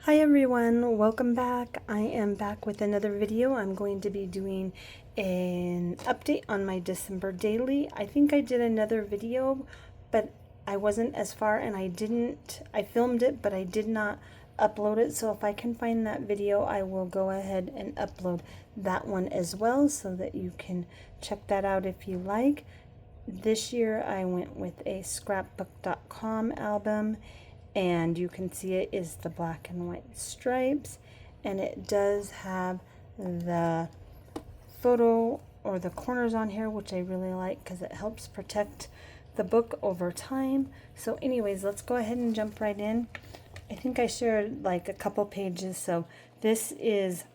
Hi everyone, welcome back. I am back with another video. I'm going to be doing an update on my December daily. I think I did another video, but I wasn't as far and I filmed it, but I did not upload it. So if I can find that video, I will go ahead and upload that one as well so that you can check that out if you like. This year I went with a scrapbook.com album, and you can see it is the black and white stripes, and it does have the photo or the corners on here, which I really like because it helps protect the book over time. So anyways, let's go ahead and jump right in. I think I shared like a couple pages. So this is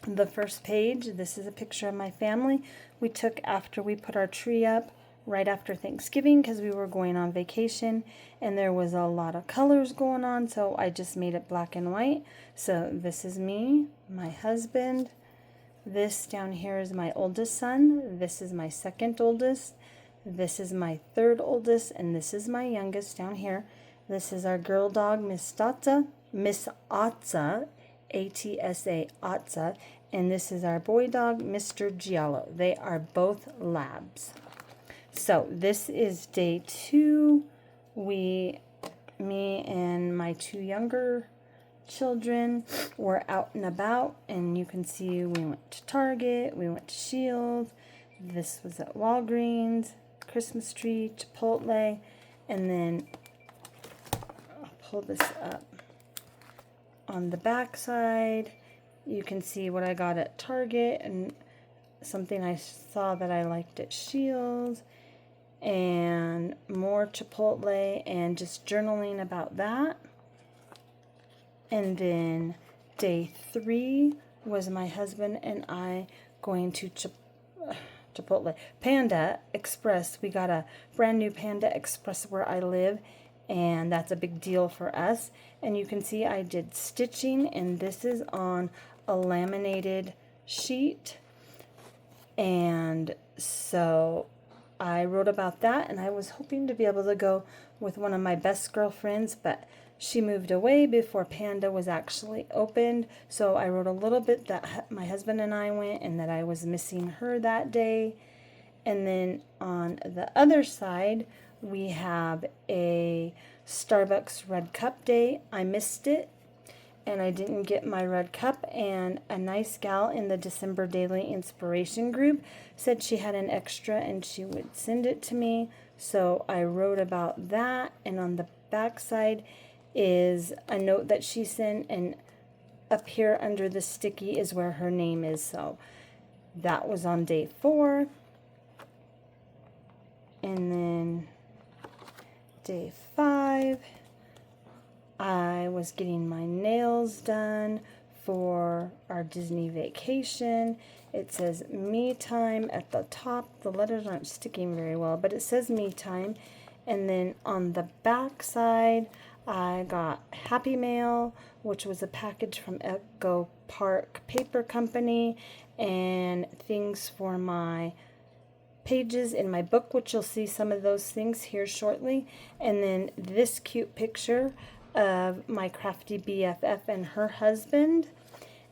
the first page. This is a picture of my family we took after we put our tree up right after Thanksgiving because we were going on vacation and there was a lot of colors going on, so I just made it black and white. So this is me, my husband. This down here is my oldest son. This is my second oldest. This is my third oldest, and this is my youngest down here. This is our girl dog, Miss Atza, A-T-S-A, Atza, and this is our boy dog, Mr. Giallo. They are both labs. So this is day 2. Me and my 2 younger children were out and about, and you can see we went to Target, we went to Shield, this was at Walgreens, Christmas tree, Chipotle, and then I'll pull this up. On the back side, you can see what I got at Target and something I saw that I liked at Shield, and more Chipotle, and just journaling about that. And then day 3 was my husband and I going to Chipotle. Panda Express. We got a brand new Panda Express where I live, and that's a big deal for us. And you can see I did stitching, and this is on a laminated sheet. And so I wrote about that, and I was hoping to be able to go with one of my best girlfriends, but she moved away before Panda was actually opened. So I wrote a little bit that my husband and I went and that I was missing her that day. And then on the other side, we have a Starbucks Red Cup Day. I missed it, and I didn't get my red cup, and a nice gal in the December Daily Inspiration group said she had an extra and she would send it to me, so I wrote about that. And on the back side is a note that she sent, and up here under the sticky is where her name is. So that was on day 4. And then day 5, I was getting my nails done for our Disney vacation. It says me time at the top. The letters aren't sticking very well, but it says me time. And then on the back side, I got Happy Mail, which was a package from Echo Park Paper Company, and things for my pages in my book, which you'll see some of those things here shortly. And then this cute picture of my crafty BFF and her husband.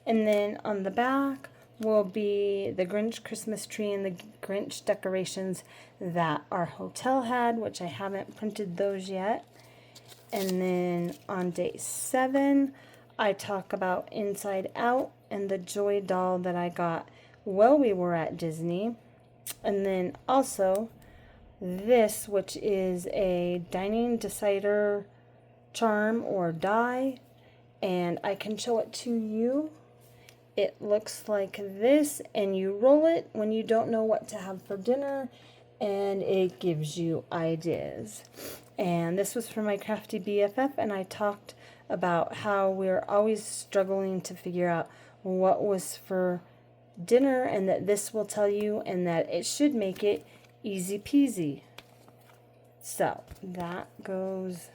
And then on the back will be the Grinch Christmas tree and the Grinch decorations that our hotel had, which I haven't printed those yet. And then on day 7, I talk about Inside Out and the Joy doll that I got while we were at Disney. And then also this, which is a dining decider charm or die, and I can show it to you. It looks like this, and you roll it when you don't know what to have for dinner, and it gives you ideas. And this was for my crafty BFF, and I talked about how we're always struggling to figure out what was for dinner, and that this will tell you, and that it should make it easy peasy. So that goes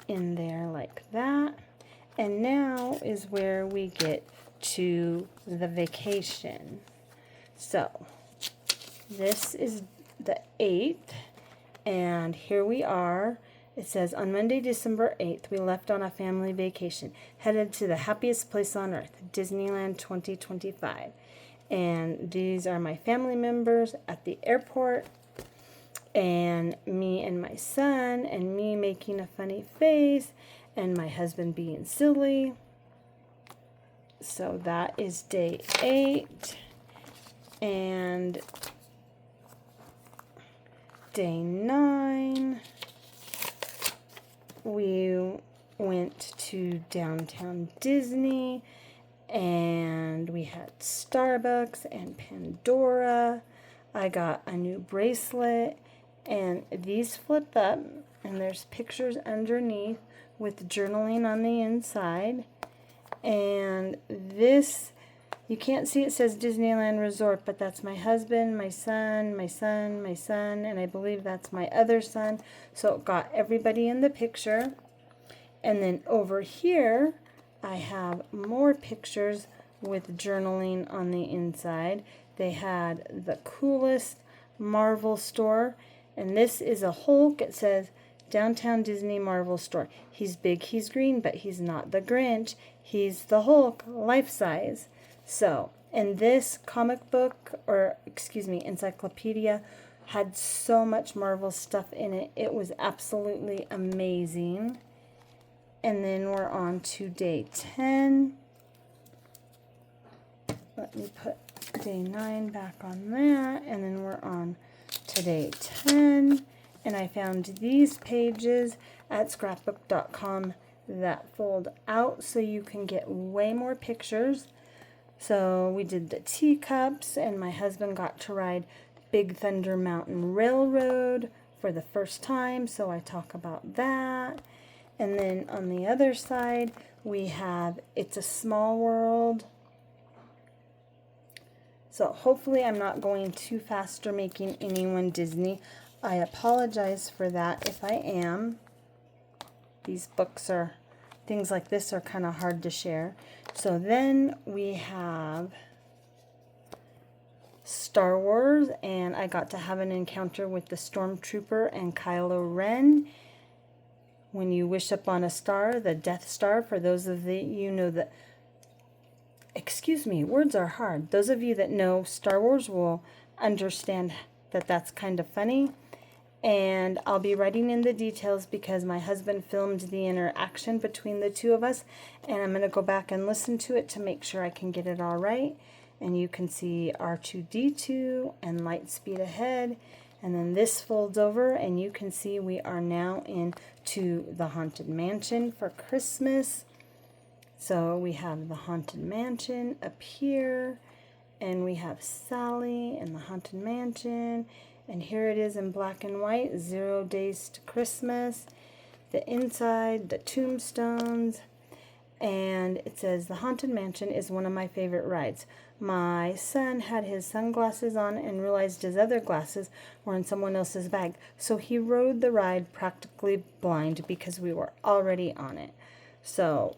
in there like that. And now is where we get to the vacation. So this is the 8th, and here we are, It says, on Monday, December 8th, we left on a family vacation, headed to the happiest place on earth, Disneyland 2025. And these are my family members at the airport, and me and my son, and me making a funny face, and my husband being silly. So that is day 8. And day 9, we went to downtown Disney, and we had Starbucks and Pandora. I got a new bracelet, and these flip up, and there's pictures underneath with journaling on the inside. And this, you can't see, it says Disneyland Resort, but that's my husband, my son, my son, my son, and I believe that's my other son. So it got everybody in the picture. And then over here, I have more pictures with journaling on the inside. They had the coolest Marvel store, and this is a Hulk. It says Downtown Disney Marvel Store. He's big, he's green, but he's not the Grinch. He's the Hulk, life size. So, and this comic book, or excuse me, encyclopedia, had so much Marvel stuff in it. It was absolutely amazing. And then we're on to day 10. Let me put day 9 back on that. And then we're on to day 10. And I found these pages at scrapbook.com that fold out so you can get way more pictures. So we did the teacups, and my husband got to ride Big Thunder Mountain Railroad for the first time, so I talk about that. And then on the other side, we have It's a Small World. So hopefully I'm not going too fast or making anyone Disney. I apologize for that if I am. These books are, things like this are kind of hard to share. So then we have Star Wars, and I got to have an encounter with the Stormtrooper and Kylo Ren. When you wish upon a star, the Death Star, for those of you know that, excuse me, words are hard. Those of you that know Star Wars will understand that that's kind of funny. And I'll be writing in the details because my husband filmed the interaction between the two of us, and I'm going to go back and listen to it to make sure I can get it all right. And you can see R2-D2 and Lightspeed ahead, and then this folds over, and you can see we are now into the Haunted Mansion for Christmas. So we have the Haunted Mansion up here, and we have Sally and the Haunted Mansion. And here it is in black and white, 0 Days to Christmas. The inside, the tombstones. And it says, the Haunted Mansion is one of my favorite rides. My son had his sunglasses on and realized his other glasses were in someone else's bag. So he rode the ride practically blind because we were already on it. So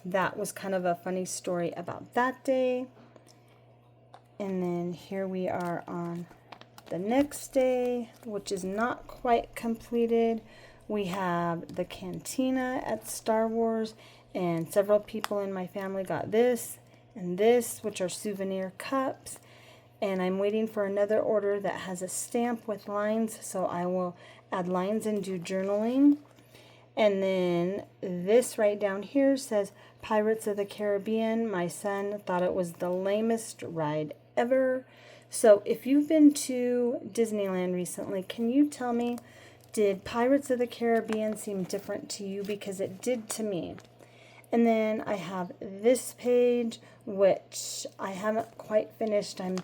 that was kind of a funny story about that day. And then here we are on the next day, which is not quite completed. We have the cantina at Star Wars, and several people in my family got this and this, which are souvenir cups. And I'm waiting for another order that has a stamp with lines, so I will add lines and do journaling. And then this right down here says Pirates of the Caribbean. My son thought it was the lamest ride ever. So if you've been to Disneyland recently, can you tell me, did Pirates of the Caribbean seem different to you? Because it did to me. And then I have this page, which I haven't quite finished. I'm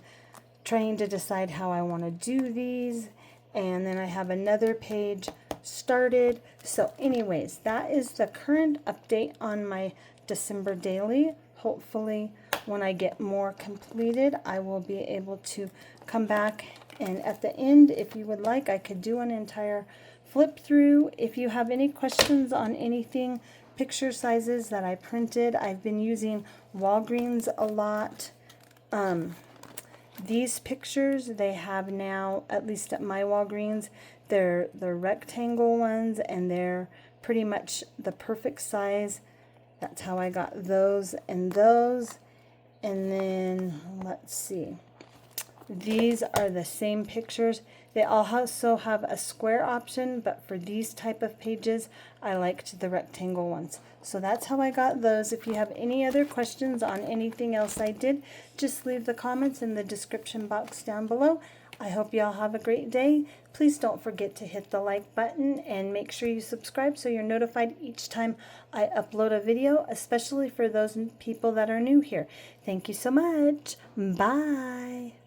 trying to decide how I want to do these. And then I have another page started. So anyways, that is the current update on my December daily. Hopefully when I get more completed, I will be able to come back, and at the end, if you would like, I could do an entire flip through. If you have any questions on anything, picture sizes that I printed, I've been using Walgreens a lot. These pictures, they have now, at least at my Walgreens, They're the rectangle ones, and they're pretty much the perfect size. That's how I got those and those. And then, let's see. These are the same pictures. They also have a square option, but for these type of pages, I liked the rectangle ones. So that's how I got those. If you have any other questions on anything else I did, just leave the comments in the description box down below. I hope y'all have a great day. Please don't forget to hit the like button and make sure you subscribe so you're notified each time I upload a video, especially for those people that are new here. Thank you so much. Bye.